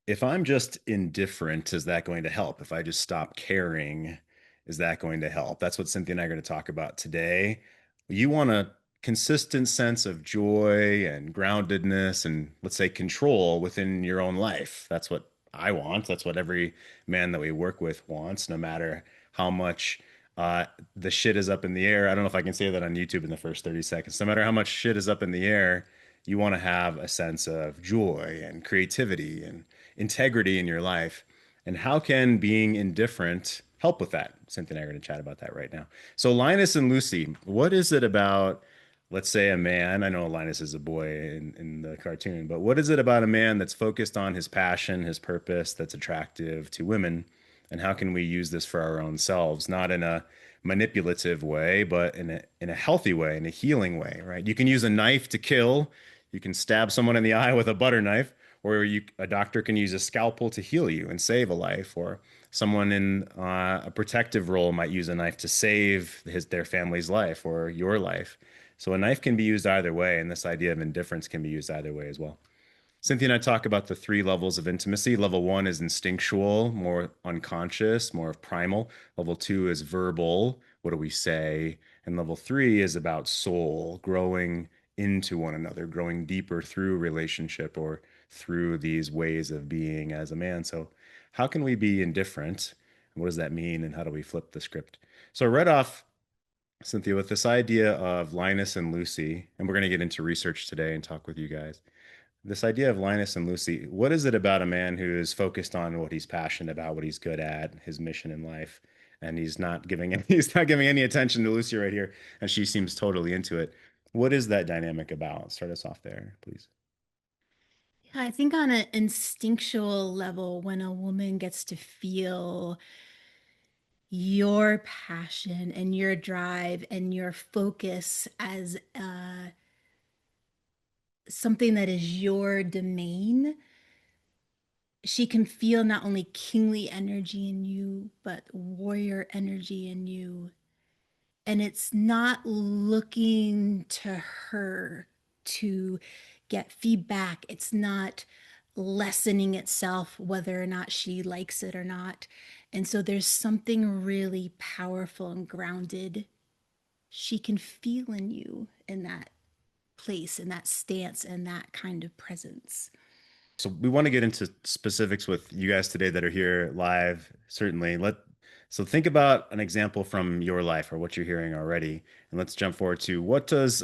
if I'm just indifferent, is that going to help? If I just stop caring, is that going to help? That's what Cynthia and I are going to talk about today. You want a consistent sense of joy and groundedness and, let's say, control within your own life. That's what I want. That's what every man that we work with wants, no matter how much uh, the shit is up in the air. I don't know if I can say that on YouTube in the first 30 seconds. No matter how much shit is up in the air, you want to have a sense of joy and creativity and integrity in your life. And how can being indifferent help with that? Cynthia and I are going to chat about that right now. So, Linus and Lucy, what is it about, let's say, a man? I know Linus is a boy in the cartoon, but what is it about a man that's focused on his passion, his purpose, that's attractive to women? And how can we use this for our own selves, not in a manipulative way, but in a healthy way, in a healing way, right? You can use a knife to kill. You can stab someone in the eye with a butter knife, or a doctor can use a scalpel to heal you and save a life, or someone in a protective role might use a knife to save their family's life or your life. So a knife can be used either way, and this idea of indifference can be used either way as well. Cynthia and I talk about the three levels of intimacy. Level one is instinctual, more unconscious, more of primal. Level two is verbal. What do we say? And level three is about soul, growing into one another, growing deeper through relationship or through these ways of being as a man. So, how can we be indifferent? And what does that mean? And how do we flip the script? So, right off, Cynthia, with this idea of Linus and Lucy, and we're going to get into research today and talk with you guys. This idea of Linus and Lucy, what is it about a man who is focused on what he's passionate about, what he's good at, his mission in life, and he's not giving any attention to Lucy right here, and she seems totally into it. What is that dynamic about? Start us off there, please. Yeah, I think on an instinctual level, when a woman gets to feel your passion and your drive and your focus as something that is your domain, she can feel not only kingly energy in you, but warrior energy in you. And it's not looking to her to get feedback. It's not lessening itself whether or not she likes it or not. And so there's something really powerful and grounded she can feel in you in that place, in that stance, and that kind of presence. So we want to get into specifics with you guys today that are here live, certainly. So think about an example from your life or what you're hearing already, and let's jump forward to what does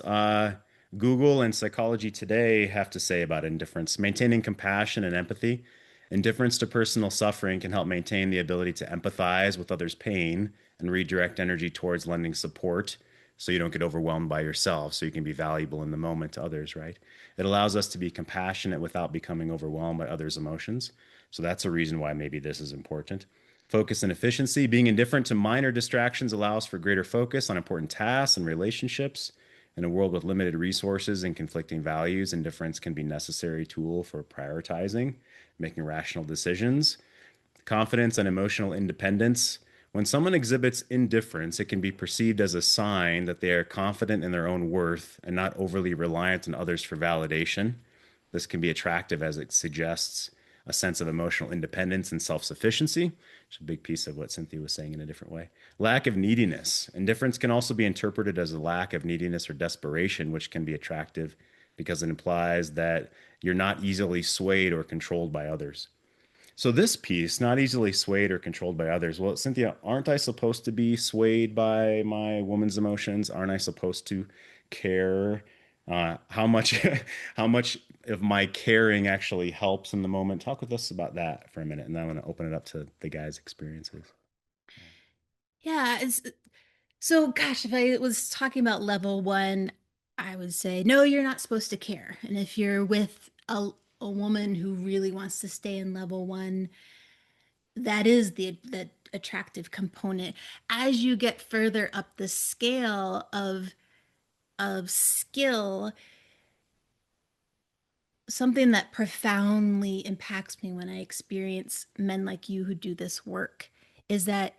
Google and Psychology Today have to say about indifference? Maintaining compassion and empathy. Indifference to personal suffering can help maintain the ability to empathize with others' pain and redirect energy towards lending support so you don't get overwhelmed by yourself, so you can be valuable in the moment to others, right? It allows us to be compassionate without becoming overwhelmed by others' emotions. So that's a reason why maybe this is important. Focus and efficiency. Being indifferent to minor distractions allows for greater focus on important tasks and relationships. In a world with limited resources and conflicting values, indifference can be a necessary tool for prioritizing, making rational decisions. Confidence and emotional independence. When someone exhibits indifference, it can be perceived as a sign that they are confident in their own worth and not overly reliant on others for validation. This can be attractive as it suggests a sense of emotional independence and self sufficiency, which is a big piece of what Cynthia was saying in a different way. Lack of neediness. Indifference can also be interpreted as a lack of neediness or desperation, which can be attractive because it implies that you're not easily swayed or controlled by others. So this piece, not easily swayed or controlled by others. Well, Cynthia, aren't I supposed to be swayed by my woman's emotions? Aren't I supposed to care? How much, how much of my caring actually helps in the moment? Talk with us about that for a minute, and then I'm going to open it up to the guys' experiences. Yeah, so gosh, if I was talking about level one, I would say, no, you're not supposed to care. And if you're with a woman who really wants to stay in level one, that is the attractive component. As you get further up the scale of skill, something that profoundly impacts me when I experience men like you who do this work is that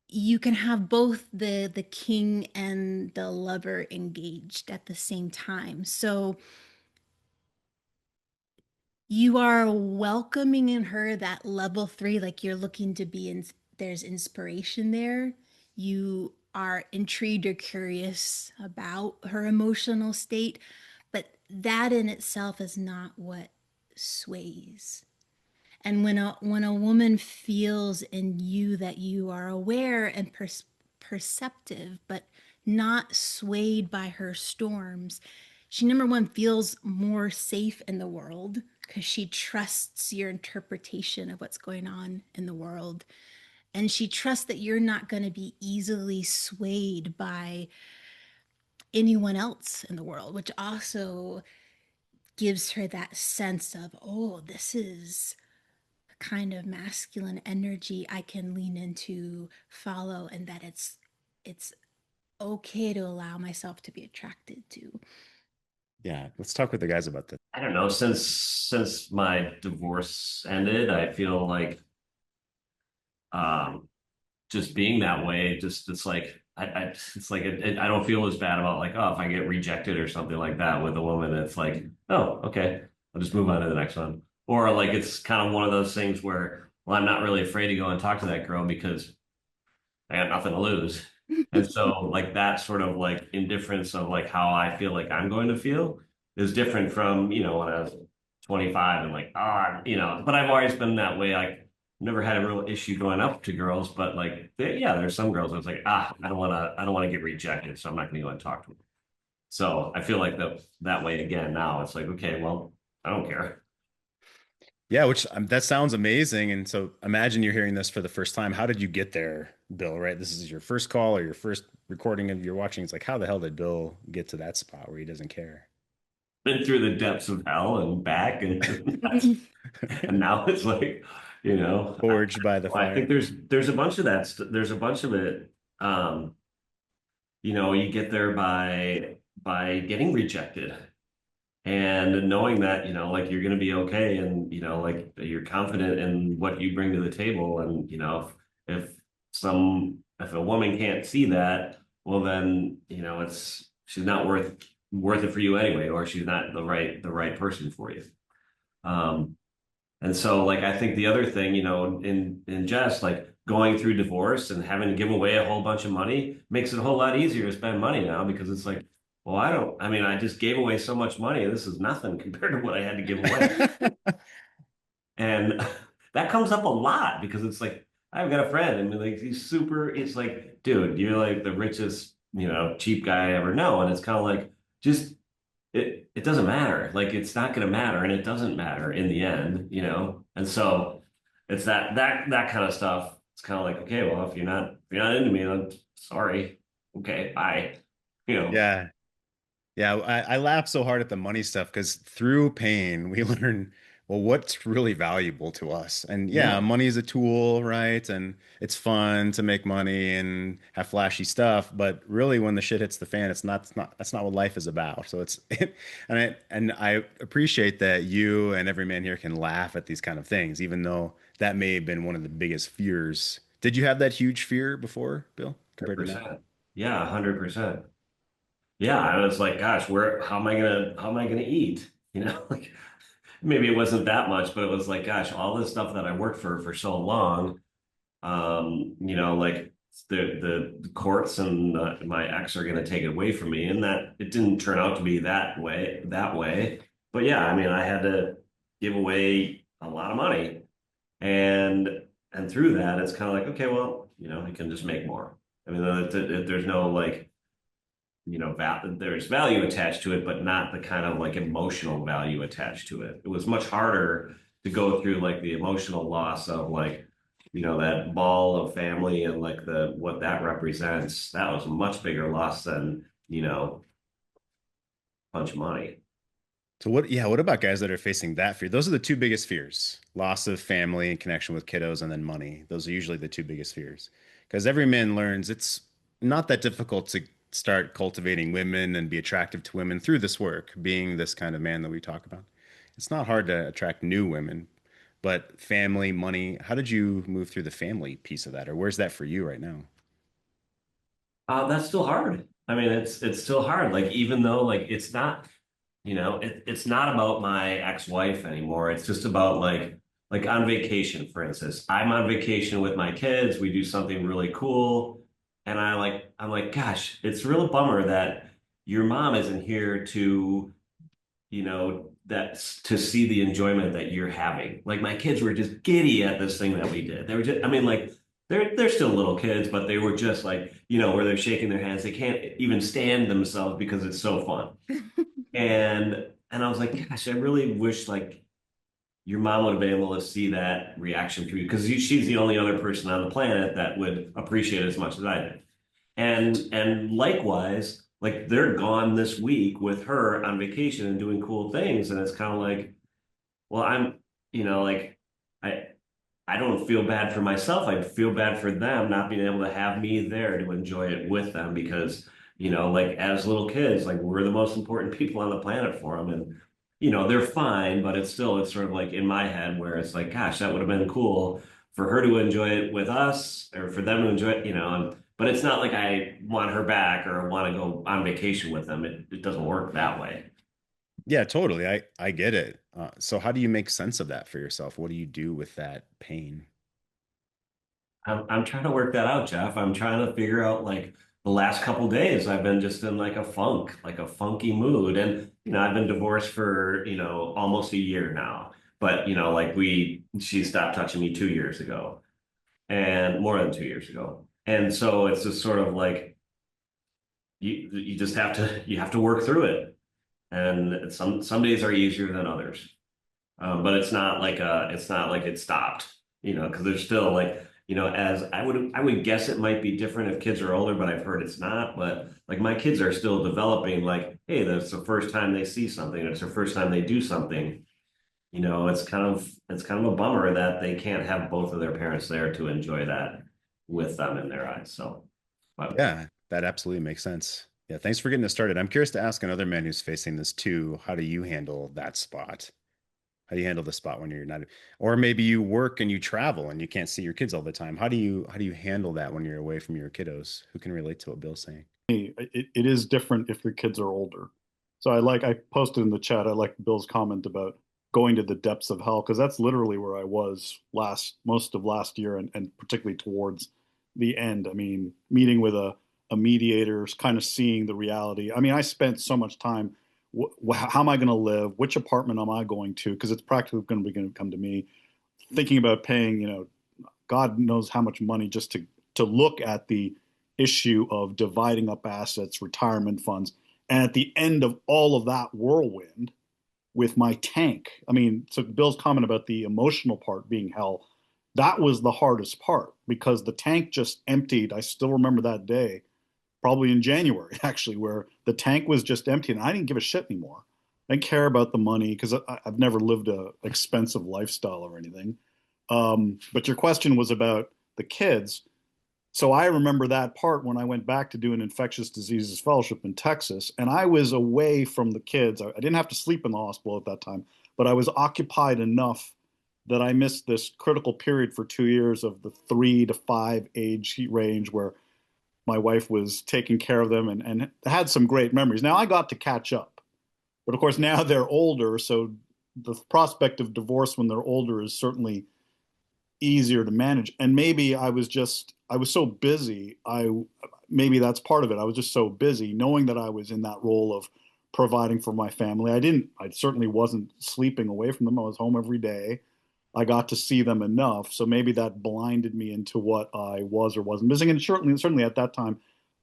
you can have both the king and the lover engaged at the same time. So You are welcoming in her that level three, like you're looking to be in, there's inspiration there. You are intrigued or curious about her emotional state, but that in itself is not what sways. And when a woman feels in you that you are aware and perceptive, but not swayed by her storms, she number one feels more safe in the world because she trusts your interpretation of what's going on in the world. And she trusts that you're not going to be easily swayed by anyone else in the world, which also gives her that sense of, oh, this is kind of masculine energy I can lean into, follow, and that it's okay to allow myself to be attracted to. Yeah, let's talk with the guys about this. I don't know, since my divorce ended, I feel like um just being that way, just it's like it's like I don't feel as bad about like, oh, if I get rejected or something like that with a woman, it's like, oh, okay, I'll just move on to the next one. Or like it's kind of one of those things where, well, I'm not really afraid to go and talk to that girl because I got nothing to lose. And so like that sort of like indifference of like how I feel like I'm going to feel is different from, when I was 25 and like, but I've always been that way. Like never had a real issue going up to girls, but like, yeah, there's some girls I was like, I don't want to get rejected. So I'm not going to go and talk to them. So I feel like that way again now. It's like, okay, well, I don't care. Yeah, which that sounds amazing. And so imagine you're hearing this for the first time. How did you get there, Bill? Right? This is your first call or your first recording of your watching. It's like, how the hell did Bill get to that spot where he doesn't care? Been through the depths of hell and back, and and now it's like, Forged by the I think fire. there's a bunch of that. There's a bunch of it. You get there by getting rejected and knowing that, like you're going to be okay, and like you're confident in what you bring to the table, and if if a woman can't see that, well then, she's not worth it for you anyway, or she's not the right person for you. Um, and so, like, I think the other thing, in just like going through divorce and having to give away a whole bunch of money makes it a whole lot easier to spend money now, because it's like, well, I mean, I just gave away so much money. This is nothing compared to what I had to give away. And that comes up a lot because it's like, I've got a friend, I mean, like, it's like, dude, you're like the richest, cheap guy I ever know. And it's kind of like, just it doesn't matter. Like it's not going to matter, and it doesn't matter in the end, And so it's that kind of stuff. It's kind of like, okay, well, if you're not into me, then sorry. Okay, bye. You know, Yeah. Yeah, I laugh so hard at the money stuff because through pain, we learn, well, what's really valuable to us. And yeah, yeah, money is a tool, right? And it's fun to make money and have flashy stuff, but really when the shit hits the fan, that's not what life is about. So it's and I appreciate that you and every man here can laugh at these kind of things, even though that may have been one of the biggest fears. Did you have that huge fear before, Bill, compared to now? 100%. Yeah, 100%. Yeah, I was like, gosh, how am I gonna eat? Like maybe it wasn't that much, but it was like, gosh, all this stuff that I worked for so long. Like the courts and my ex are going to take it away from me, and that it didn't turn out to be that way. But yeah, I mean, I had to give away a lot of money, and through that, it's kind of like, okay, well, I can just make more. I mean, there's no like, there's value attached to it, but not the kind of like emotional value attached to it. It was much harder to go through like the emotional loss of like, that ball of family and like the what that represents. That was a much bigger loss than, a bunch of money. So what about guys that are facing that fear? Those are the two biggest fears. Loss of family and connection with kiddos and then money. Those are usually the two biggest fears. Because every man learns it's not that difficult to start cultivating women and be attractive to women through this work, being this kind of man that we talk about. It's not hard to attract new women, but family, money, how did you move through the family piece of that? Or where's that for you right now? That's still hard. I mean, it's still hard. Like even though like it's not. it's not about my ex-wife anymore. It's just about like on vacation, for instance. I'm on vacation with my kids. We do something really cool. And I'm like, gosh, it's a real bummer that your mom isn't here to, that's to see the enjoyment that you're having. Like my kids were just giddy at this thing that we did. They were just, I mean, like they're still little kids, but they were just like, where they're shaking their hands. They can't even stand themselves because it's so fun. And I was like, gosh, I really wish like your mom would have been able to see that reaction from you because she's the only other person on the planet that would appreciate it as much as I did. And likewise, like they're gone this week with her on vacation and doing cool things, and it's kind of like, well, like I I don't feel bad for myself. I feel bad for them not being able to have me there to enjoy it with them because, like as little kids, like we're the most important people on the planet for them. And, they're fine, but it's sort of like in my head where it's like, gosh, that would have been cool for her to enjoy it with us or for them to enjoy it, but it's not like I want her back or want to go on vacation with them. It doesn't work that way. Yeah, totally. I get it. So how do you make sense of that for yourself? What do you do with that pain? I'm trying to work that out, Jeff. I'm trying to figure out like the last couple days I've been just in like a funk, like a funky mood. And I've been divorced for, almost a year now. But like she stopped touching me 2 years ago and more than 2 years ago. And so it's just sort of like you just have to work through it. And some days are easier than others. But it's not like it stopped, because there's still like, as I would guess it might be different if kids are older, but I've heard it's not. But like my kids are still developing, like, hey, that's the first time they see something, it's the first time they do something. It's kind of a bummer that they can't have both of their parents there to enjoy that with them in their eyes. So, but Yeah, that absolutely makes sense. Yeah, thanks for getting us started. I'm curious to ask another man who's facing this too. How do you handle that spot? How do you handle the spot when you're not, or maybe you work and you travel and you can't see your kids all the time? How do you handle that when you're away from your kiddos? Who can relate to what Bill's saying? It is different if your kids are older. So I posted in the chat, I like Bill's comment about going to the depths of hell, because that's literally where I was most of last year and particularly towards the end. I mean, meeting with a mediator, kind of seeing the reality. I mean, I spent so much time. How am I going to live? Which apartment am I going to? Because it's practically going to come to me. Thinking about paying, God knows how much money just to look at the issue of dividing up assets, retirement funds, and at the end of all of that whirlwind with my tank. I mean, so Bill's comment about the emotional part being hell, that was the hardest part because the tank just emptied. I still remember that day, probably in January actually, where the tank was just empty and I didn't give a shit anymore. I didn't care about the money because I've never lived a expensive lifestyle or anything. But your question was about the kids. So I remember that part when I went back to do an infectious diseases fellowship in Texas, and I was away from the kids. I didn't have to sleep in the hospital at that time, but I was occupied enough that I missed this critical period for 2 years of the 3 to 5 age range where my wife was taking care of them and had some great memories. Now I got to catch up, but of course now they're older, so the prospect of divorce when they're older is certainly easier to manage. And maybe I was so busy. Maybe that's part of it. I was just so busy knowing that I was in that role of providing for my family. I certainly wasn't sleeping away from them. I was home every day. I got to see them enough. So maybe that blinded me into what I was or wasn't missing. And certainly at that time,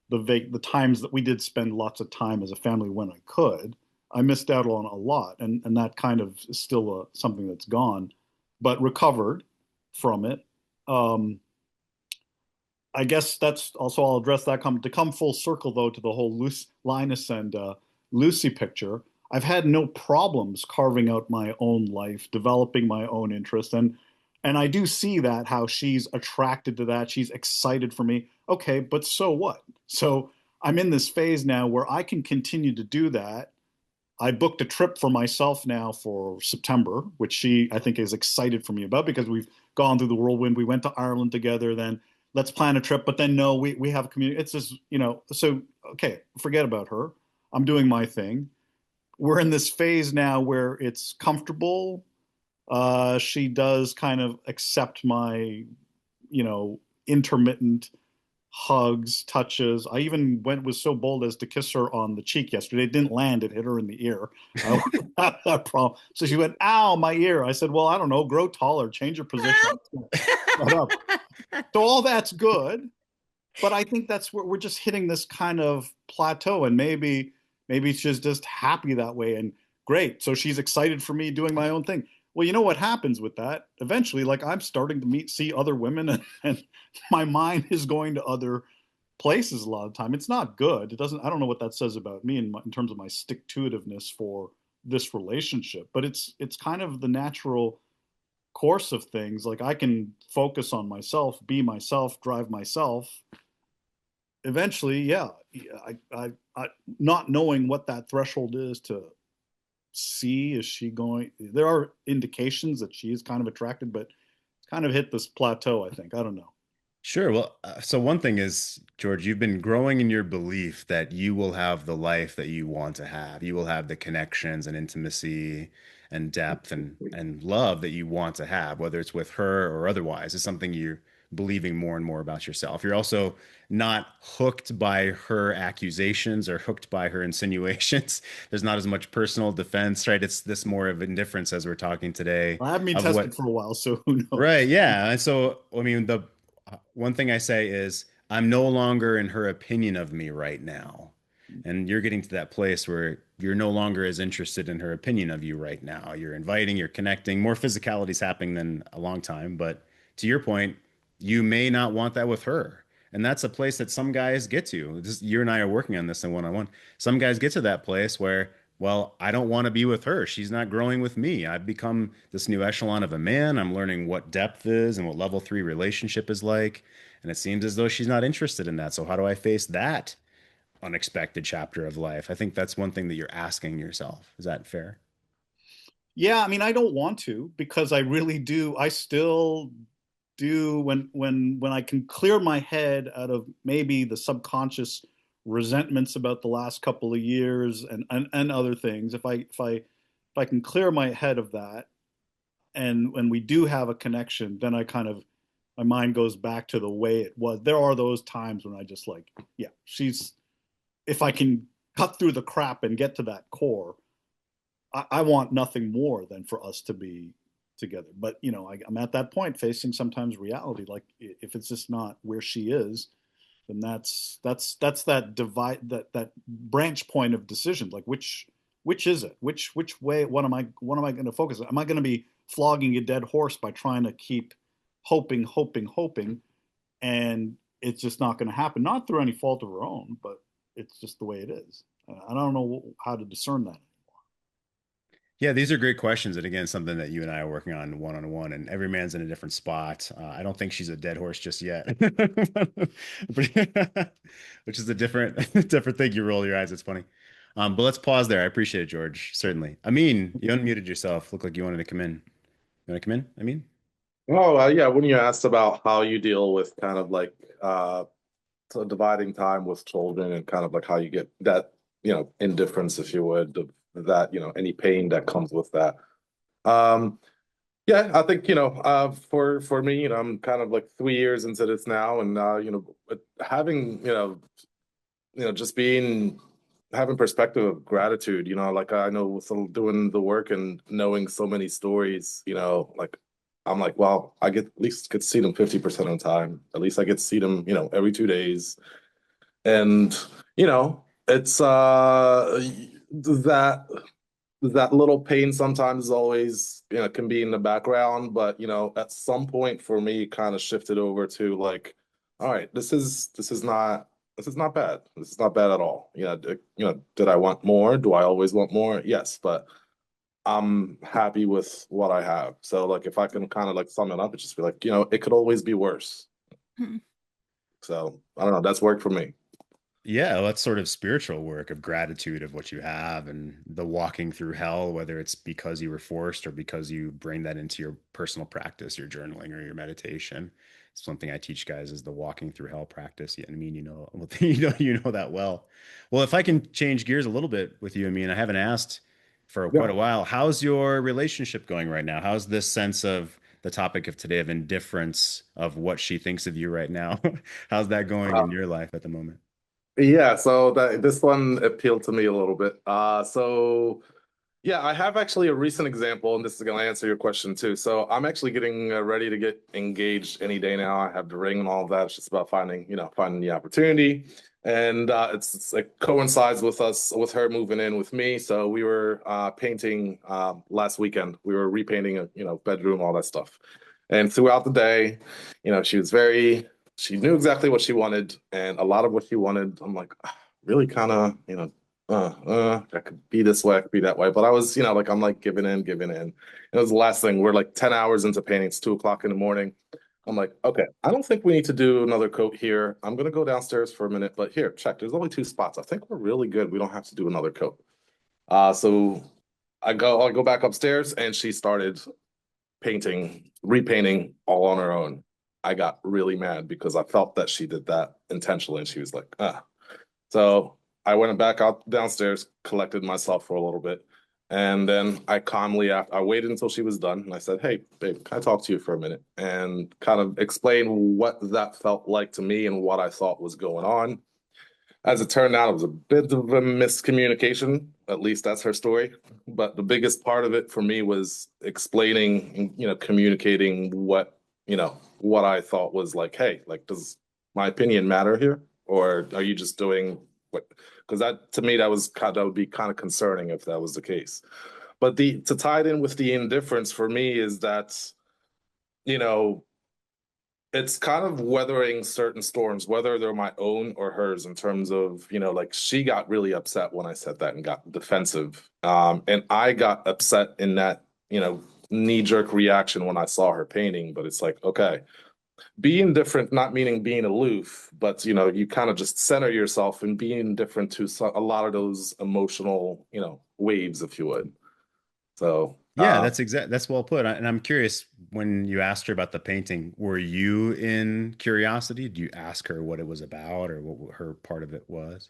the times that we did spend lots of time as a family when I could, I missed out on a lot. And that kind of is still something that's gone, but recovered from it. Um, I guess that's also, I'll address that to come full circle though to the whole Linus and Lucy picture. I've had no problems carving out my own life, developing my own interest, and I do see that how she's attracted to that. She's excited for me. Okay, but so what? So I'm in this phase now where I can continue to do that. I booked a trip for myself now for September, which she, I think, is excited for me about because we've gone through the whirlwind. We went to Ireland together, then let's plan a trip, but then no, we have community. It's just, so, okay, forget about her. I'm doing my thing. we're in this phase now where it's comfortable. She does kind of accept my, intermittent hugs, touches. I even was so bold as to kiss her on the cheek yesterday. It didn't land, it hit her in the ear. I had that problem. So she went, ow, my ear. I said, well, I don't know, grow taller, change your position. Shut up. So all that's good. But I think that's where we're just hitting this kind of plateau, and maybe she's just happy that way, and great. So she's excited for me doing my own thing. Well, you know what happens with that? Eventually, like I'm starting to see other women, and my mind is going to other places a lot of time. It's not good. It doesn't. I don't know what that says about me in terms of my stick-to-itiveness for this relationship, but it's kind of the natural course of things. Like I can focus on myself, be myself, drive myself. Eventually, yeah, I not knowing what that threshold is to see, is she going, there are indications that she is kind of attracted, but it's kind of hit this plateau, I think. I don't know. Sure. Well, so one thing is, George, you've been growing in your belief that you will have the life that you want to have. You will have the connections and intimacy and depth and love that you want to have, whether it's with her or otherwise. It's something you're believing more and more about yourself. You're also not hooked by her accusations or hooked by her insinuations. There's not as much personal defense, right? It's this more of indifference as we're talking today I haven't been of tested what. for a while, so who Right, knows? yeah. And so, I mean, the one thing I say is, I'm no longer in her opinion of me right now. And you're getting to that place where you're no longer as interested in her opinion of you right now. You're inviting, you're connecting, more physicality is happening than a long time. But to your point, you may not want that with her. And that's a place that some guys get to. You and I are working on this in one-on-one. Some guys get to that place where, well, I don't want to be with her. She's not growing with me. I've become this new echelon of a man. I'm learning what depth is and what level three relationship is like. And it seems as though she's not interested in that. So how do I face that unexpected chapter of life? I think that's one thing that you're asking yourself. Is that fair? Yeah, I mean, I don't want to, because I really do. I still do, when I can clear my head out of maybe the subconscious resentments about the last couple of years, and other things. If I can clear my head of that, and when we do have a connection, then I kind of, my mind goes back to the way it was. There are those times when I just like, yeah, she's, if I can cut through the crap and get to that core, I want nothing more than for us to be together. But I'm at that point facing sometimes reality. Like if it's just not where she is, then that's that divide, that branch point of decision. Like which is it? Which way? What am I going to focus on? Am I going to be flogging a dead horse by trying to keep hoping, and it's just not going to happen? Not through any fault of her own, but it's just the way it is. I don't know how to discern that. Yeah, these are great questions. And again, something that you and I are working on one, and every man's in a different spot. I don't think she's a dead horse just yet, which is a different, different thing. You roll your eyes. It's funny. But let's pause there. I appreciate it, George. Certainly. Amin, you unmuted yourself. Looked like you wanted to come in. You want to come in, Amin? Oh, yeah. When you asked about how you deal with kind of like so dividing time with children and kind of like how you get that, indifference, if you would, of that, any pain that comes with that. Um, yeah, I think, for me, I'm kind of like 3 years into this now, and having, just having perspective of gratitude, like I know with doing the work and knowing so many stories, like I'm like, well, I at least get to see them 50% of the time. At least I get to see them, every 2 days. And, it's that that little pain sometimes is always, can be in the background, but at some point for me, it kind of shifted over to like, all right, this is not bad. This is not bad at all. Did I want more? Do I always want more? Yes, but I'm happy with what I have. So like if I can kind of like sum it up, it's just be like, it could always be worse. Hmm. So I don't know, that's worked for me. Yeah, well, that's sort of spiritual work of gratitude of what you have and the walking through hell, whether it's because you were forced or because you bring that into your personal practice, your journaling or your meditation. It's something I teach guys is the walking through hell practice. Yeah, I mean, well, you know that well. Well, if I can change gears a little bit with you, I mean, I haven't asked. for Yeah. quite a while. How's your relationship going right now? How's this sense of the topic of today of indifference of what she thinks of you right now? How's that going Uh, in your life at the moment? yeah, so this one appealed to me a little bit. So yeah, I have actually a recent example, and this is going to answer your question too. So I'm actually getting ready to get engaged any day now. I have the ring and all of that. It's just about finding, finding the opportunity, and it's like coincides with with her moving in with me. So we were painting last weekend. We were repainting a, bedroom, all that stuff. And throughout the day, she was she knew exactly what she wanted, and a lot of what she wanted, I'm like, really kind of, I could be this way, I could be that way. But I was, like I'm like giving in, giving in. And it was the last thing. We're like 10 hours into painting. It's 2 o'clock in the morning. I'm like, okay, I don't think we need to do another coat here. I'm gonna go downstairs for a minute, but here, check. There's only 2 spots. I think we're really good. We don't have to do another coat. So I go back upstairs, and she started painting, repainting all on her own. I got really mad because I felt that she did that intentionally, and she was like, ah. So I went back out downstairs, collected myself for a little bit, and then I waited until she was done, and I said, "Hey, babe, can I talk to you for a minute?" And kind of explain what that felt like to me and what I thought was going on. As it turned out, it was a bit of a miscommunication. At least that's her story. But the biggest part of it for me was explaining, communicating what I thought was like, hey, like, does my opinion matter here? Or are you just doing what? Because that to me, that would be kind of concerning if that was the case. But to tie it in with the indifference for me is that, you know, it's kind of weathering certain storms, whether they're my own or hers, in terms of, like she got really upset when I said that and got defensive. And I got upset in that, knee-jerk reaction when I saw her painting. But it's like, okay, being different, not meaning being aloof, but you kind of just center yourself and being different to a lot of those emotional, waves, if you would. So, Yeah, that's well put. And I'm curious, when you asked her about the painting, were you in curiosity? Did you ask her what it was about or what her part of it was?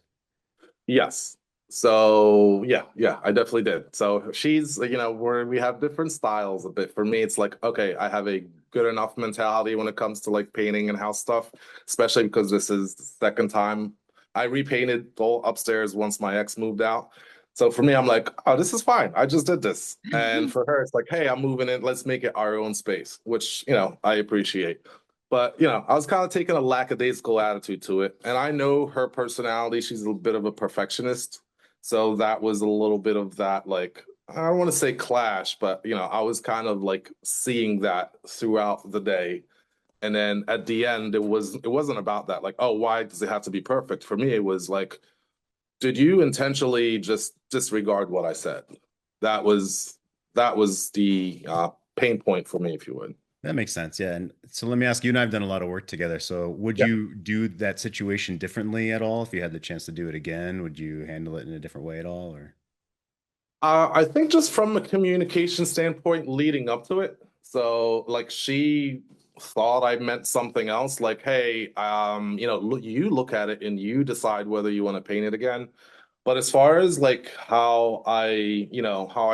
yes. So yeah, I definitely did. So she's, where we have different styles a bit. For me, it's like, okay, I have a good enough mentality when it comes to like painting and house stuff, especially because this is the second time I repainted the whole upstairs once my ex moved out. So for me, I'm like, oh, this is fine. I just did this. And for her, it's like, hey, I'm moving in. Let's make it our own space, which, I appreciate. But I was kind of taking a lackadaisical attitude to it. And I know her personality, she's a bit of a perfectionist. So that was a little bit of that, like, I don't want to say clash, but I was kind of like seeing that throughout the day. And then at the end, it wasn't about that, like, oh, why does it have to be perfect? For me, it was like, did you intentionally just disregard what I said? That was the pain point for me, if you would. That makes sense. Yeah. And so let me ask you, and I've done a lot of work together. So would you do that situation differently at all if you had the chance to do it again? Would you handle it in a different way at all, or? I think just from a communication standpoint leading up to it. So like she thought I meant something else, like, hey, you look at it and you decide whether you want to paint it again. But as far as like how I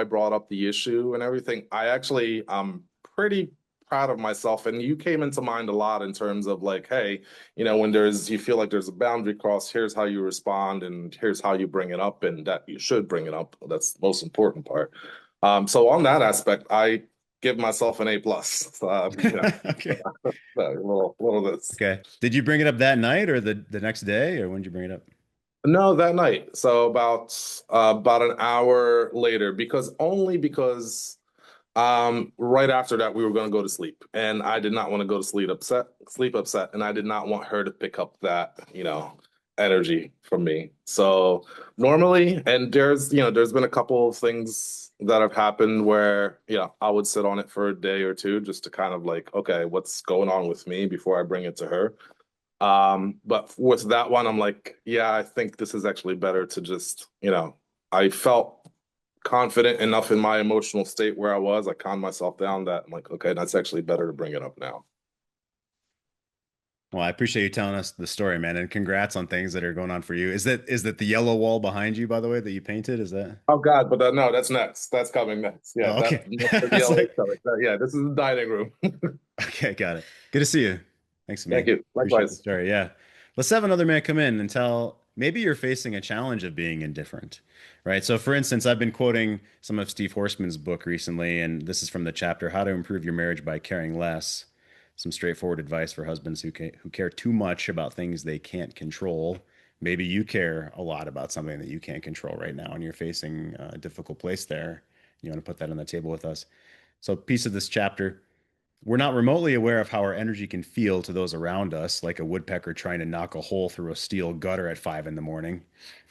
brought up the issue and everything, I actually I'm pretty proud of myself. And you came into mind a lot in terms of like, hey, when you feel like there's a boundary crossed, here's how you respond and here's how you bring it up, and that you should bring it up. That's the most important part. So on that aspect, I give myself an A+. Okay. A little this. Okay. Did you bring it up that night or the next day, or when did you bring it up? No, that night. So about an hour later, because right after that we were going to go to sleep, and I did not want to go to sleep upset, and I did not want her to pick up that, energy from me. So normally, and there's been a couple of things that have happened where, I would sit on it for a day or two just to kind of like, okay, what's going on with me before I bring it to her. But with that one, I'm like, yeah, I think this is actually better to just, I felt confident enough in my emotional state where I was. I calmed myself down that I'm like, okay, that's actually better to bring it up now. Well, I appreciate you telling us the story, man, and congrats on things that are going on for you. Is that the yellow wall behind you, by the way, that you painted? Is that? Oh God, but no, that's next. That's coming next. Yeah, Oh, that okay. the It's yellow is like, coming. Yeah, this is the dining room. okay, got it. Good to see you. Thanks, Thank man. you. Appreciate the Likewise. story. Yeah. Let's have another man come in and tell maybe you're facing a challenge of being indifferent, right? So, for instance, I've been quoting some of Steve Horseman's book recently, and this is from the chapter How to Improve Your Marriage by Caring Less. Some straightforward advice for husbands who care too much about things they can't control. Maybe you care a lot about something that you can't control right now, and you're facing a difficult place there. You want to put that on the table with us. So, piece of this chapter. We're not remotely aware of how our energy can feel to those around us, like a woodpecker trying to knock a hole through a steel gutter at 5 in the morning.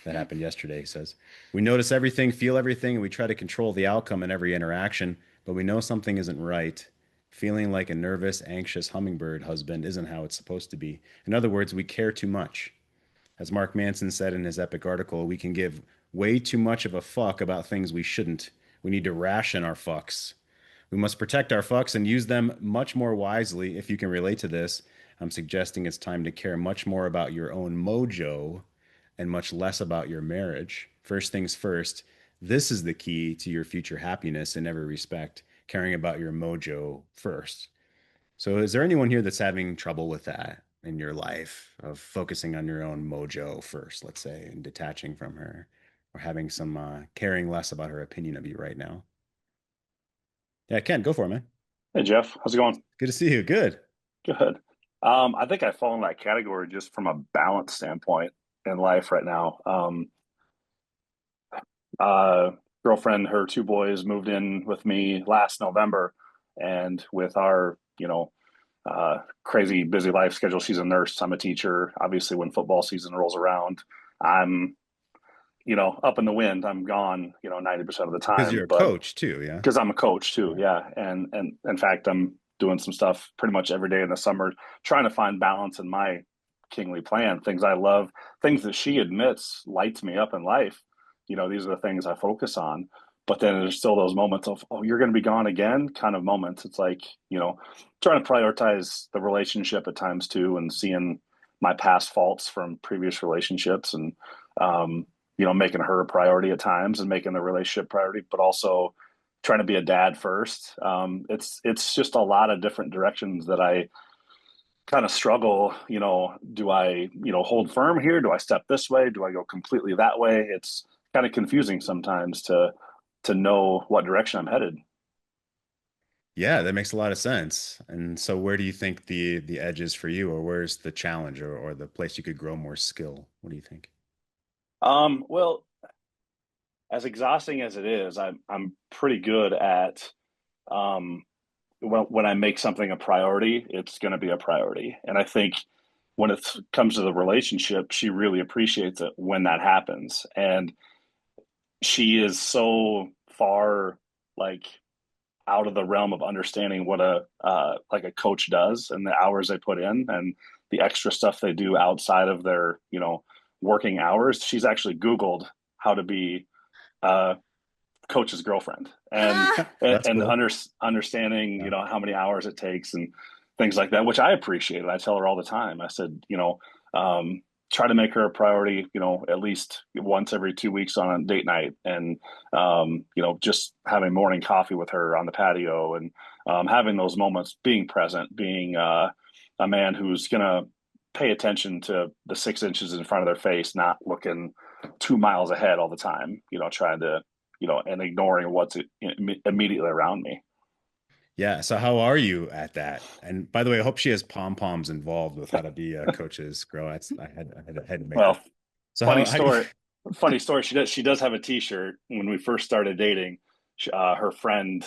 That happened yesterday, he says. We notice everything, feel everything, and we try to control the outcome in every interaction, but we know something isn't right. Feeling like a nervous, anxious hummingbird husband isn't how it's supposed to be. In other words, we care too much. As Mark Manson said in his epic article, we can give way too much of a fuck about things we shouldn't. We need to ration our fucks. We must protect our fucks and use them much more wisely. If you can relate to this, I'm suggesting it's time to care much more about your own mojo and much less about your marriage. First things first, this is the key to your future happiness in every respect, caring about your mojo first. So, is there anyone here that's having trouble with that in your life of focusing on your own mojo first, let's say, and detaching from her, or having some caring less about her opinion of you right now? Yeah, Ken, go for it, man. Hey Jeff, how's it going? Good to see you. Good. Good. I think I fall in that category just from a balance standpoint in life right now. Uh, Girlfriend, her two boys moved in with me last November, and with our, crazy busy life schedule, she's a nurse, I'm a teacher. Obviously, when football season rolls around, I'm, up in the wind. I'm gone, 90% of the Because you're time. a But coach too, yeah. because I'm a coach too, Yeah. yeah. And in fact, I'm doing some stuff pretty much every day in the summer, trying to find balance in my kingly plan. Things I love, things that she admits lights me up in life. These are the things I focus on. But then there's still those moments of, oh, you're going to be gone again, kind of moments. It's like, trying to prioritize the relationship at times too, and seeing my past faults from previous relationships, and um, making her a priority at times and making the relationship priority, but also trying to be a dad first. It's just a lot of different directions that I kind of struggle. Do I hold firm here? Do I step this way? Do I go completely that way? It's kind of confusing sometimes to know what direction I'm headed. Yeah, that makes a lot of sense. And so where do you think the edge is for you, or where's the challenge, or the place you could grow more skill? What do you think? Well, as exhausting as it is, I'm pretty good at um, when I make something a priority, it's going to be a priority. And I think when it comes to the relationship, she really appreciates it when that happens. And she is so far, like, out of the realm of understanding what a coach does, and the hours they put in, and the extra stuff they do outside of their working hours. She's actually Googled how to be a coach's girlfriend, and Ah, and, That's and cool. understanding Yeah. how many hours it takes and things like that, which I appreciate. I tell her all the time. I said, um, try to make her a priority, at least once every 2 weeks on a date night, and just having morning coffee with her on the patio, and having those moments, being present, being a man who's gonna pay attention to the 6 inches in front of their face, not looking 2 miles ahead all the time, trying to and ignoring what's immediately around me. Yeah. So how are you at that? And by the way, I hope she has pom poms involved with how to be a coach's girl. I had to make Well, that. So funny how do you? story. Funny story. She does have a T-shirt. When we first started dating, her friend,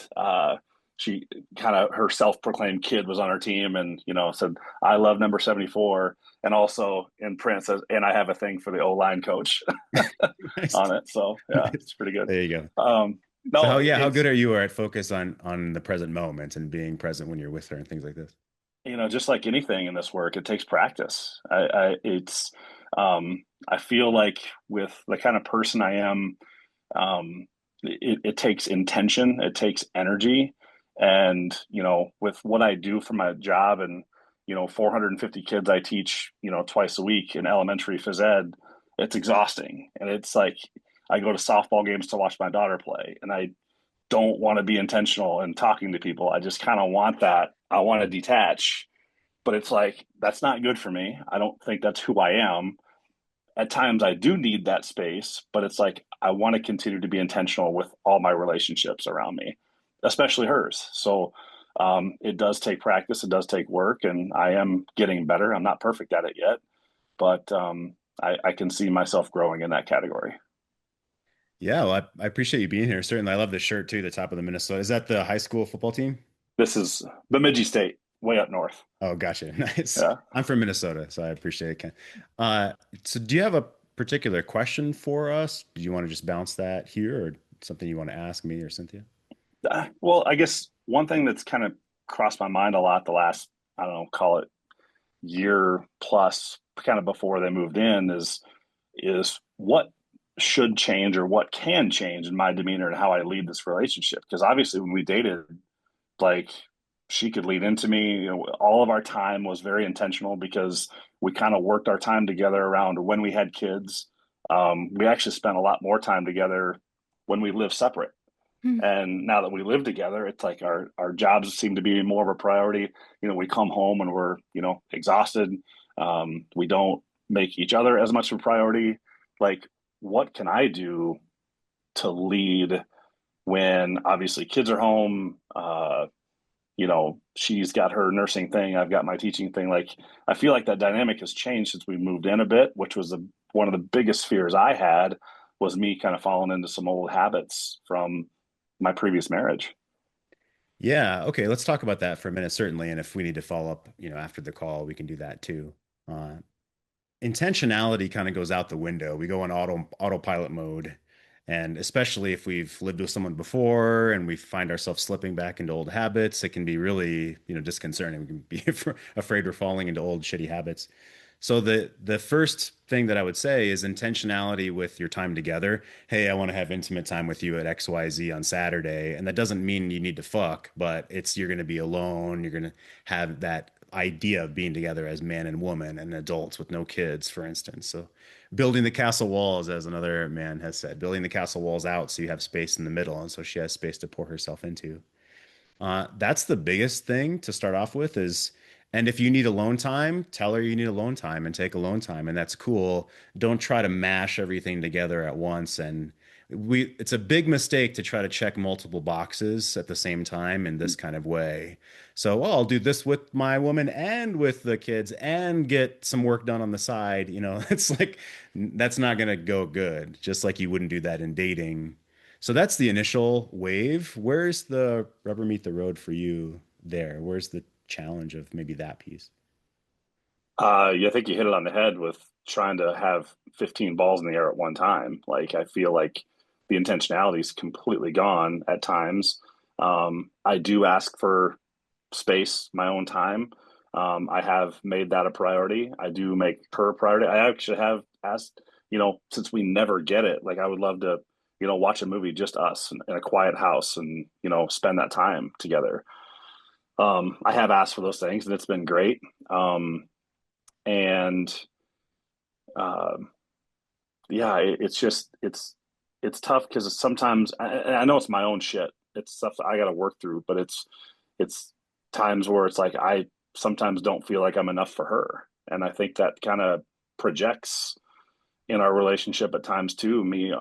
she kind of, her self-proclaimed kid was on her team, and said, "I love number 74," and also in print says, "And I have a thing for the O-line coach" Nice. on it. So yeah, Nice. it's pretty good. There you go. So No, how good it's are you at focus on the present moment and being present when you're with her and things like this? just like anything in this work, it takes practice. I feel like with the kind of person I am, it takes intention, it takes energy, and with what I do for my job, and 450 kids I teach, twice a week in elementary phys ed, it's exhausting. And it's like I go to softball games to watch my daughter play, and I don't want to be intentional in talking to people. I just kind of want that. I want to detach, but it's like that's not good for me. I don't think that's who I am. At times I do need that space, but it's like I want to continue to be intentional with all my relationships around me, especially hers. So it does take practice, it does take work, and I am getting better. I'm not perfect at it yet, but I can see myself growing in that category. Yeah, well, I appreciate you being here. Certainly, I love the shirt too, the top of the Minnesota. Is that the high school football team? This is Bemidji State, way up north. Oh, gotcha. Nice. Yeah. I'm from Minnesota, so I appreciate it, Ken. Uh, so do you have a particular question for us? Do you want to just bounce that here or something you want to ask me or Cynthia? Well, I guess one thing that's kind of crossed my mind a lot the last, I don't know, call it year plus, kind of before they moved in, is what should change or what can change in my demeanor and how I lead this relationship. Because obviously, when we dated, like she could lead into me. All of our time was very intentional because we kind of worked our time together around when we had kids. We actually spent a lot more time together when we lived separate. Hmm. And now that we live together, it's like our jobs seem to be more of a priority. We come home and we're, exhausted. We don't make each other as much of a priority. Like, what can I do to lead when obviously kids are home? She's got her nursing thing, I've got my teaching thing. Like, I feel like that dynamic has changed since we moved in a bit, which was one of the biggest fears I had, was me kind of falling into some old habits from my previous marriage. Yeah, okay, let's talk about that for a minute, certainly. And if we need to follow up, after the call, we can do that too. Uh, Intentionality kind of goes out the window. We go on autopilot mode. And especially if we've lived with someone before and we find ourselves slipping back into old habits, it can be really, disconcerting. We can be afraid we're falling into old shitty habits. So the first thing that I would say is intentionality with your time together. Hey, I want to have intimate time with you at XYZ on Saturday. And that doesn't mean you need to fuck, but it's you're going to be alone. You're going to have that idea of being together as man and woman and adults with no kids, for instance. So building the castle walls, as another man has said, building the castle walls out so you have space in the middle and so she has space to pour herself into. That's the biggest thing to start off with is, and if you need alone time, tell her you need alone time and take alone time, and that's cool. Don't try to mash everything together at once. And it's a big mistake to try to check multiple boxes at the same time in this kind of way. So, well, I'll do this with my woman and with the kids and get some work done on the side. It's like that's not going to go good, just like you wouldn't do that in dating. So that's the initial wave. Where's the rubber meet the road for you there? Where's the challenge of maybe that piece? Yeah, I think you hit it on the head with trying to have 15 balls in the air at one time. Like, I feel like the intentionality is completely gone at times. I do ask for space, my own time. I have made that a priority. I do make her a priority. I actually have asked, since we never get it, like I would love to, watch a movie just us in a quiet house and, spend that time together. I have asked for those things and it's been great. And uh, yeah, it's tough because sometimes I know it's my own shit. It's stuff that I got to work through, but it's times where it's like I sometimes don't feel like I'm enough for her, and I think that kind of projects in our relationship at times too. Me,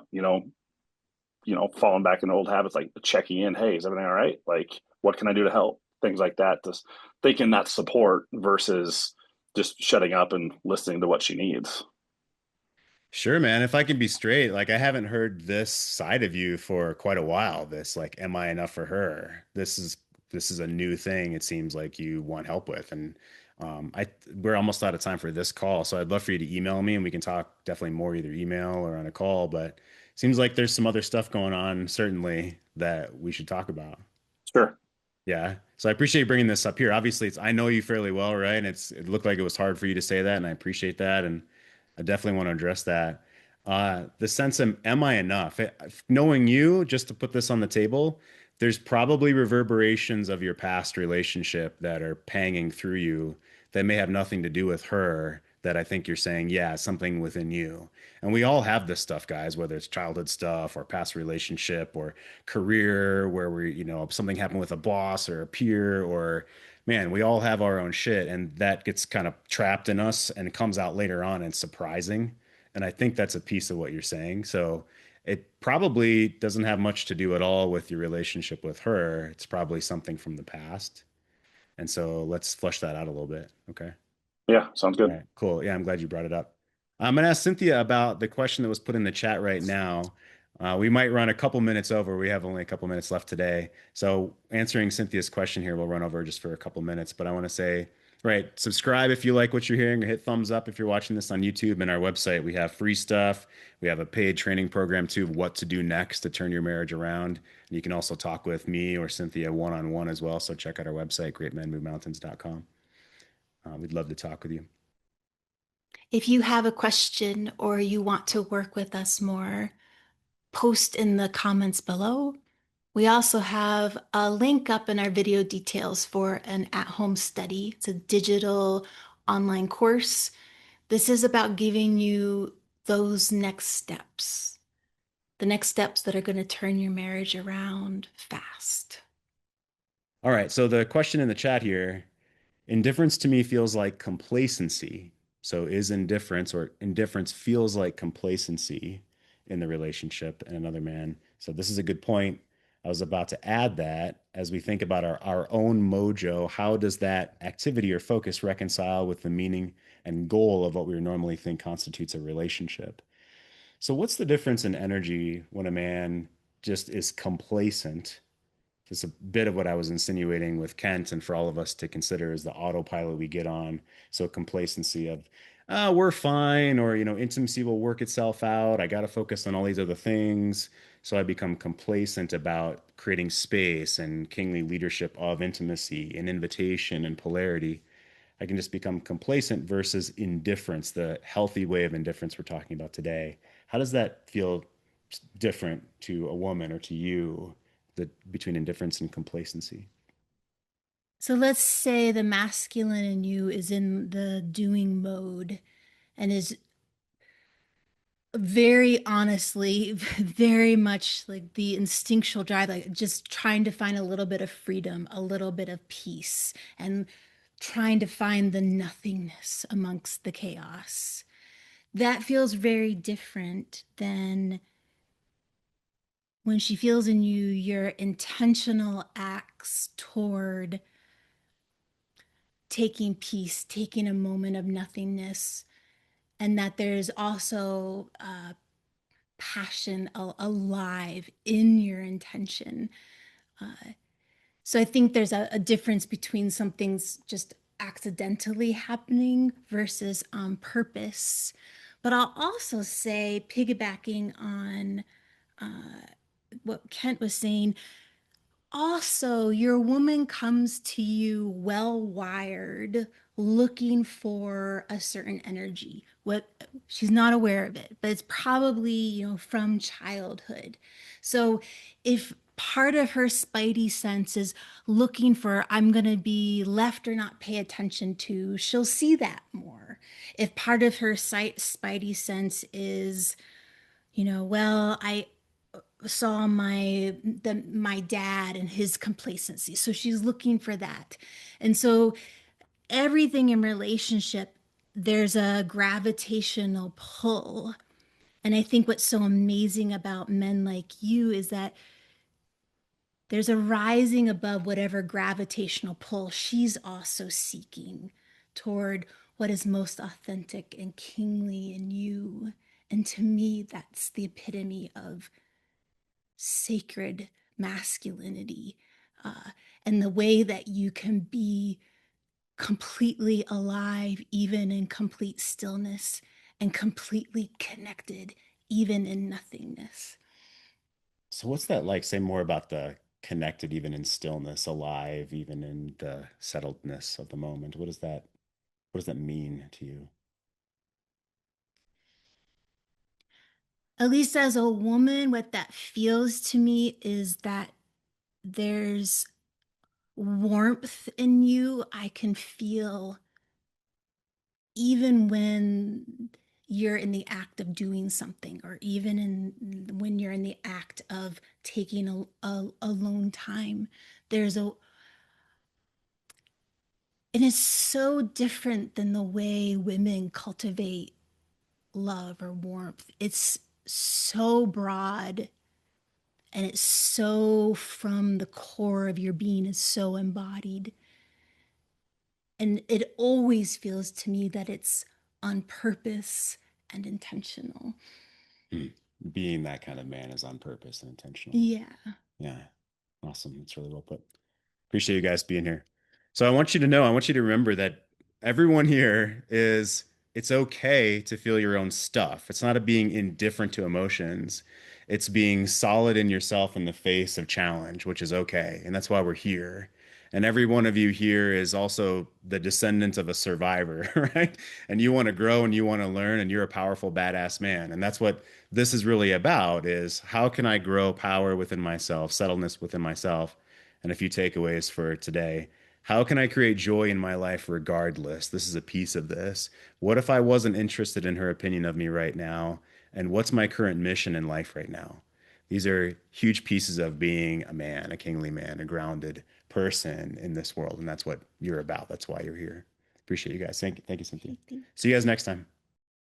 falling back into old habits like checking in. Hey, is everything all right? Like, what can I do to help? Things like that. Just thinking that support versus just shutting up and listening to what she needs. Sure, man. If I can be straight, like I haven't heard this side of you for quite a while. This, like, am I enough for her? This is a new thing. It seems like you want help with, and we're almost out of time for this call, so I'd love for you to email me and we can talk definitely more either email or on a call. But it seems like there's some other stuff going on, certainly that we should talk about. Sure. Yeah. So I appreciate you bringing this up here. Obviously, I know you fairly well, right? And it looked like it was hard for you to say that, and I appreciate that. And I definitely want to address that. The sense of am I enough? Knowing you, just to put this on the table, there's probably reverberations of your past relationship that are panging through you that may have nothing to do with her that I think you're saying, yeah, something within you. And we all have this stuff, guys, whether it's childhood stuff or past relationship or career where we, something happened with a boss or a peer or man, we all have our own shit and that gets kind of trapped in us and it comes out later on and surprising. And I think that's a piece of what you're saying. So it probably doesn't have much to do at all with your relationship with her. It's probably something from the past. And so let's flush that out a little bit. Okay. Yeah, sounds All good. right, cool. Yeah, I'm glad you brought it up. I'm going to ask Cynthia about the question that was put in the chat right now. We might run a couple minutes over. We have only a couple minutes left today. So answering Cynthia's question here, we'll run over just for a couple minutes. But I want to say, right, subscribe if you like what you're hearing, or hit thumbs up if you're watching this on YouTube. And our website, we have free stuff. We have a paid training program too of what to do next to turn your marriage around. And you can also talk with me or Cynthia one-on-one as well. So check out our website, greatmenmovemountains.com. We'd love to talk with you. If you have a question or you want to work with us more, post in the comments below. We also have a link up in our video details for an at-home study. It's a digital online course. This is about giving you those next steps, the next steps that are going to turn your marriage around fast. All right. So the question in the chat here, indifference to me feels like complacency. So is indifference or indifference feels like complacency in the relationship and another man. So this is a good point. I was about to add that as we think about our own mojo, how does that activity or focus reconcile with the meaning and goal of what we normally think constitutes a relationship? So what's the difference in energy when a man just is complacent? Just a bit of what I was insinuating with Kent and for all of us to consider is the autopilot we get on. So complacency of, we're fine, or, intimacy will work itself out. I got to focus on all these other things. So I become complacent about creating space and kingly leadership of intimacy and invitation and polarity. I can just become complacent versus indifference, the healthy way of indifference we're talking about today. How does that feel different to a woman or to you, between indifference and complacency? So let's say the masculine in you is in the doing mode and is very honestly, very much like the instinctual drive, like just trying to find a little bit of freedom, a little bit of peace, and trying to find the nothingness amongst the chaos. That feels very different than when she feels in you your intentional acts toward taking peace, taking a moment of nothingness, and that there's also passion alive in your intention. So I think there's a difference between something's just accidentally happening versus on purpose. But I'll also say, piggybacking on what Kent was saying, also, your woman comes to you well wired, looking for a certain energy. What she's not aware of it, but it's probably, from childhood. So if part of her spidey sense is looking for, I'm going to be left or not pay attention to, she'll see that more. If part of her spidey sense is, well, I saw my dad and his complacency, so she's looking for that. And so everything in relationship, there's a gravitational pull. And I think what's so amazing about men like you is that there's a rising above whatever gravitational pull she's also seeking toward what is most authentic and kingly in you. And to me, that's the epitome of sacred masculinity, and the way that you can be completely alive, even in complete stillness, and completely connected, even in nothingness. So what's that like? Say more about the connected, even in stillness, alive, even in the settledness of the moment. What does that mean to you? At least as a woman, what that feels to me is that there's warmth in you. I can feel even when you're in the act of doing something, or even when you're in the act of taking a alone time. There's a And it's so different than the way women cultivate love or warmth. It's so broad, and it's so from the core of your being, is so embodied. And it always feels to me that it's on purpose and intentional. Being that kind of man is on purpose and intentional. Yeah. Yeah. Awesome. That's really well put. Appreciate you guys being here. So I want you to know, I want you to remember that everyone here is, it's okay to feel your own stuff. It's not a being indifferent to emotions. It's being solid in yourself in the face of challenge, which is okay. And that's why we're here. And every one of you here is also the descendant of a survivor, right? And you want to grow and you want to learn, and you're a powerful, badass man. And that's what this is really about, is how can I grow power within myself, settledness within myself? And a few takeaways for today. How can I create joy in my life regardless? This is a piece of this. What if I wasn't interested in her opinion of me right now? And what's my current mission in life right now? These are huge pieces of being a man, a kingly man, a grounded person in this world. And that's what you're about. That's why you're here. Appreciate you guys. Thank you, Cynthia. See you guys next time.